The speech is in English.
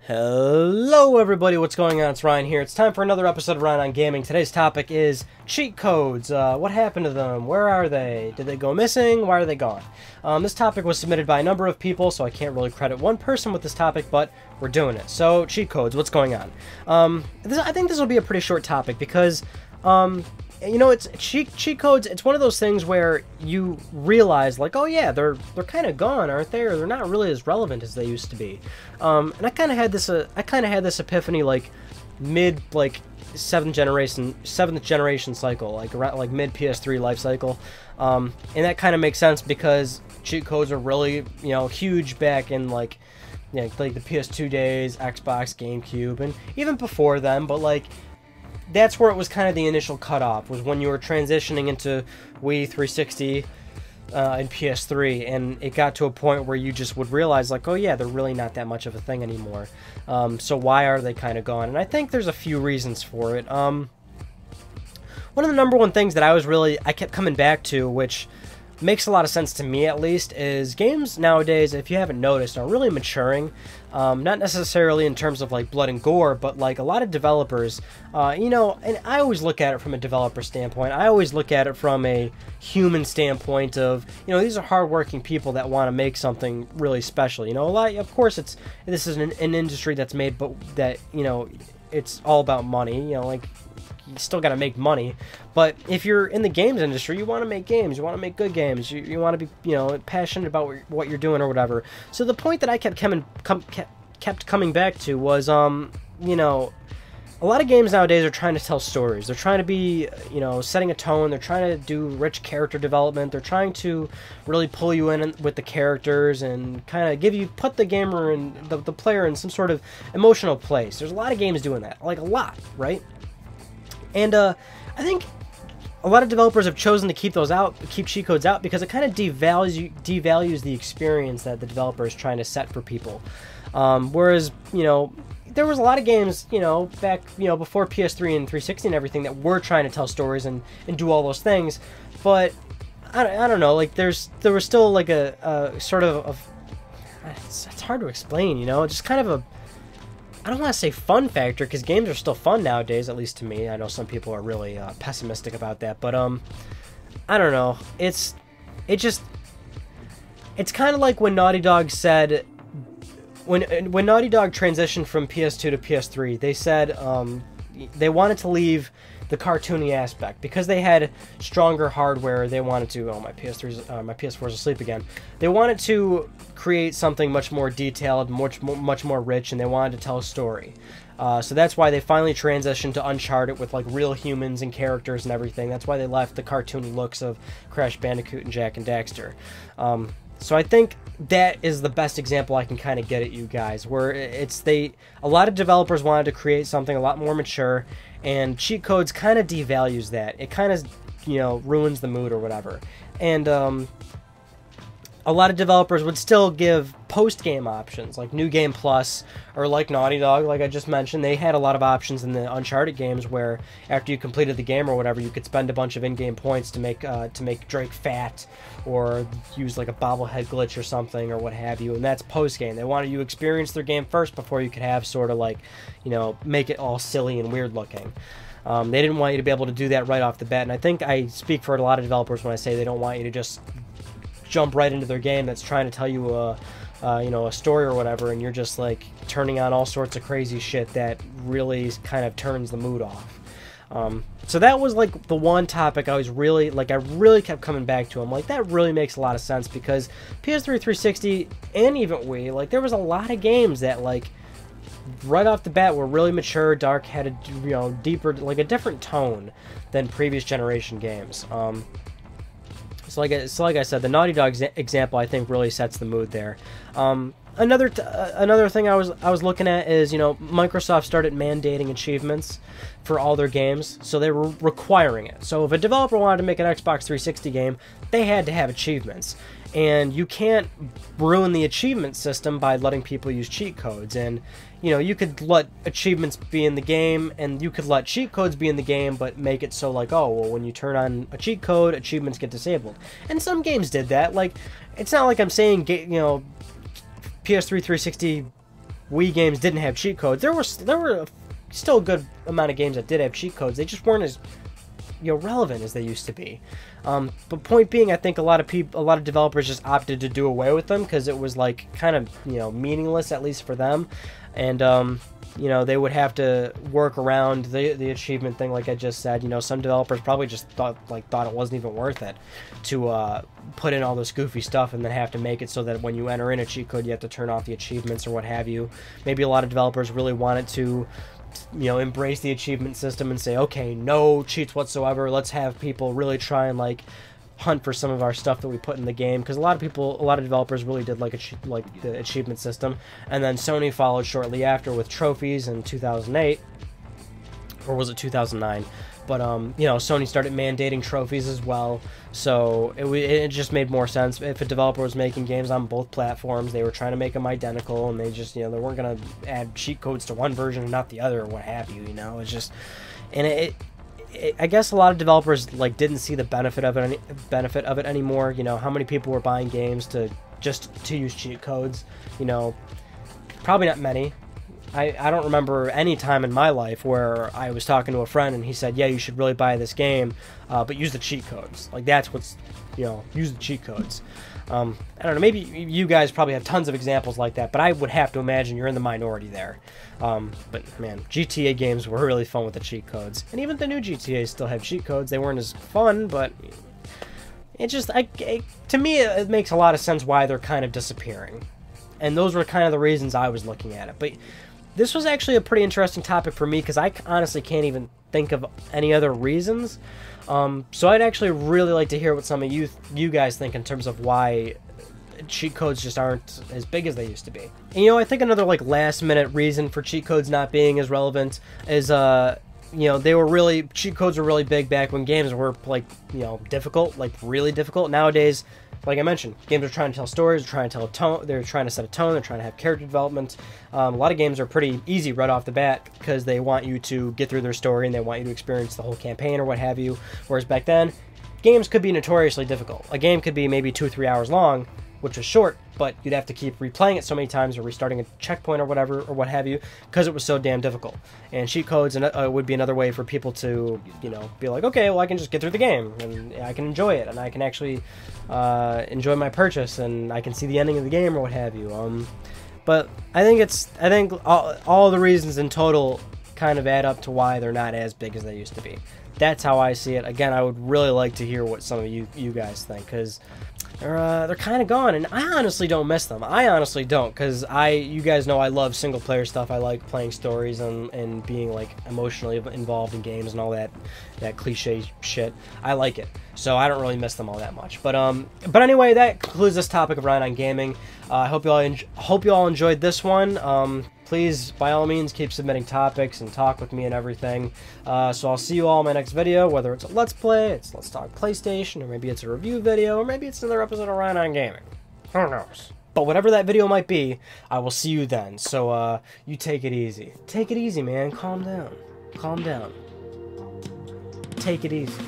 Hello everybody, what's going on? It's Ryan here. It's time for another episode of Ryan on Gaming. Today's topic is cheat codes. What happened to them? Where are they? Did they go missing? Why are they gone? This topic was submitted by a number of people, so I can't really credit one person with this topic, but we're doing it. So, cheat codes, what's going on? I think this will be a pretty short topic because, you know, it's cheat codes. It's one of those things where you realize, like, oh yeah, they're kind of gone, aren't they? Or they're not really as relevant as they used to be. And I kind of had this epiphany, like mid seventh generation cycle, like around like mid PS3 life cycle. And that kind of makes sense because cheat codes are really, you know, huge back in like the PS2 days, Xbox, GameCube, and even before then. But like, that's where it was kind of the initial cutoff, was when you were transitioning into Wii 360 and PS3, and it got to a point where you just would realize, like, oh yeah, they're really not that much of a thing anymore. So why are they kind of gone? And I think there's a few reasons for it. One of the number one things that I kept coming back to, which makes a lot of sense to me at least, is games nowadays, if you haven't noticed, are really maturing. Not necessarily in terms of like blood and gore, but like a lot of developers, you know, and I always look at it from a developer standpoint. I always look at it from a human standpoint of, you know, these are hardworking people that want to make something really special. You know, of course, this is an industry that's made, but that, you know, it's all about money. You know, like, you still got to make money, but if you're in the games industry, you want to make games, you want to make good games, you want to be, you know, passionate about what you're doing or whatever. So the point that I kept coming back to was, you know, a lot of games nowadays are trying to tell stories. They're trying to be, you know, setting a tone. They're trying to do rich character development. They're trying to really pull you in with the characters and kind of put the gamer and the player in some sort of emotional place. There's a lot of games doing that, like a lot, right? And I think a lot of developers have chosen to keep cheat codes out, because it kind of devalues the experience that the developer is trying to set for people. Whereas, you know, there was a lot of games, you know, back, you know, before PS3 and 360 and everything, that were trying to tell stories and do all those things. But I don't know, like there was still like a sort of it's hard to explain, you know, just kind of a, I don't want to say fun factor, because games are still fun nowadays, at least to me. I know some people are really pessimistic about that, but I don't know. It's kind of like when Naughty Dog said, when Naughty Dog transitioned from PS2 to PS3, they said they wanted to leave the cartoony aspect because they had stronger hardware. They wanted to, oh, my PS4's asleep again. They wanted to create something much more detailed, much more rich, and they wanted to tell a story. So that's why they finally transitioned to Uncharted with like real humans and characters and everything. That's why they left the cartoony looks of Crash Bandicoot and Jak and Daxter. So I think that is the best example I can kind of get at you guys, where a lot of developers wanted to create something a lot more mature, and cheat codes kind of devalues that. It kind of, you know, ruins the mood or whatever. And a lot of developers would still give post-game options, like New Game Plus, or like Naughty Dog, like I just mentioned. They had a lot of options in the Uncharted games where after you completed the game or whatever, you could spend a bunch of in-game points to make Drake fat, or use like a bobblehead glitch or something, or what have you, and that's post-game. They wanted you to experience their game first before you could have sort of like, you know, make it all silly and weird looking. They didn't want you to be able to do that right off the bat, and I think I speak for a lot of developers when I say they don't want you to just jump right into their game that's trying to tell you you know, a story or whatever, and you're just like turning on all sorts of crazy shit that really kind of turns the mood off. So that was like the one topic I really kept coming back to. I'm like, that really makes a lot of sense, because PS3, 360, and even Wii, like there was a lot of games that like right off the bat were really mature, dark, had a, you know, deeper, like a different tone than previous generation games. So like I said, the Naughty Dog example I think really sets the mood there. Another thing I was looking at is, you know, Microsoft started mandating achievements for all their games, so they were requiring it. So if a developer wanted to make an Xbox 360 game, they had to have achievements. And you can't ruin the achievement system by letting people use cheat codes. And, you know, you could let achievements be in the game, and you could let cheat codes be in the game, but make it so like, oh, well, when you turn on a cheat code, achievements get disabled. And some games did that. Like, it's not like I'm saying, you know, PS3 360 Wii games didn't have cheat codes. There were still a good amount of games that did have cheat codes. They just weren't as relevant as they used to be. But point being, I think a lot of developers just opted to do away with them because it was like kind of meaningless, at least for them, and they would have to work around the achievement thing, like I just said. Some developers probably just thought it wasn't even worth it to put in all this goofy stuff and then have to make it so that when you enter in a cheat code, you have to turn off the achievements or what have you. Maybe a lot of developers really wanted to embrace the achievement system and say, okay, no cheats whatsoever. Let's have people really try and hunt for some of our stuff that we put in the game, because a lot of developers really did like the achievement system. And then Sony followed shortly after with trophies in 2008, or was it 2009? But Sony started mandating trophies as well, so it just made more sense. If a developer was making games on both platforms, they were trying to make them identical, and they just they weren't gonna add cheat codes to one version and not the other, or what have you. It's just, and I guess a lot of developers didn't see the benefit of it anymore. How many people were buying games to use cheat codes? Probably not many. I don't remember any time in my life where I was talking to a friend and he said, yeah, you should really buy this game, but use the cheat codes. That's what's, use the cheat codes. I don't know, maybe you guys probably have tons of examples like that, but I would have to imagine you're in the minority there. But man, GTA games were really fun with the cheat codes. And even the new GTAs still have cheat codes. They weren't as fun, but it just, to me, it makes a lot of sense why they're kind of disappearing. And those were kind of the reasons I was looking at it. But this was actually a pretty interesting topic for me because I honestly can't even think of any other reasons. So I'd actually really like to hear what some of you guys think in terms of why cheat codes just aren't as big as they used to be. And, I think another last minute reason for cheat codes not being as relevant is cheat codes were really big back when games were difficult, really difficult. Nowadays, like I mentioned, games are trying to tell stories, they're trying to tell a tone, they're trying to set a tone, they're trying to have character development. A lot of games are pretty easy right off the bat because they want you to get through their story and they want you to experience the whole campaign or what have you. Whereas back then, games could be notoriously difficult. A game could be maybe 2 or 3 hours long, which was short, but you'd have to keep replaying it so many times or restarting a checkpoint or whatever or what have you because it was so damn difficult. And cheat codes would be another way for people to be like, okay, well, I can just get through the game and I can enjoy it and I can actually enjoy my purchase and I can see the ending of the game or what have you. But I think all the reasons in total kind of add up to why they're not as big as they used to be. That's how I see it. Again, I would really like to hear what some of you guys think, because they're kind of gone, and I honestly don't miss them. I honestly don't, because you guys know I love single player stuff. I like playing stories and being emotionally involved in games and all that cliche shit. I like it, so I don't really miss them all that much. But anyway, that concludes this topic of Ryan on Gaming. I hope you all enjoyed this one. Please, by all means, keep submitting topics and talk with me and everything. So I'll see you all in my next video, whether it's a Let's Play, it's Let's Talk PlayStation, or maybe it's a review video, or maybe it's another episode of Ryan on Gaming. Who knows? But whatever that video might be, I will see you then. So you take it easy. Take it easy, man. Calm down. Calm down. Take it easy.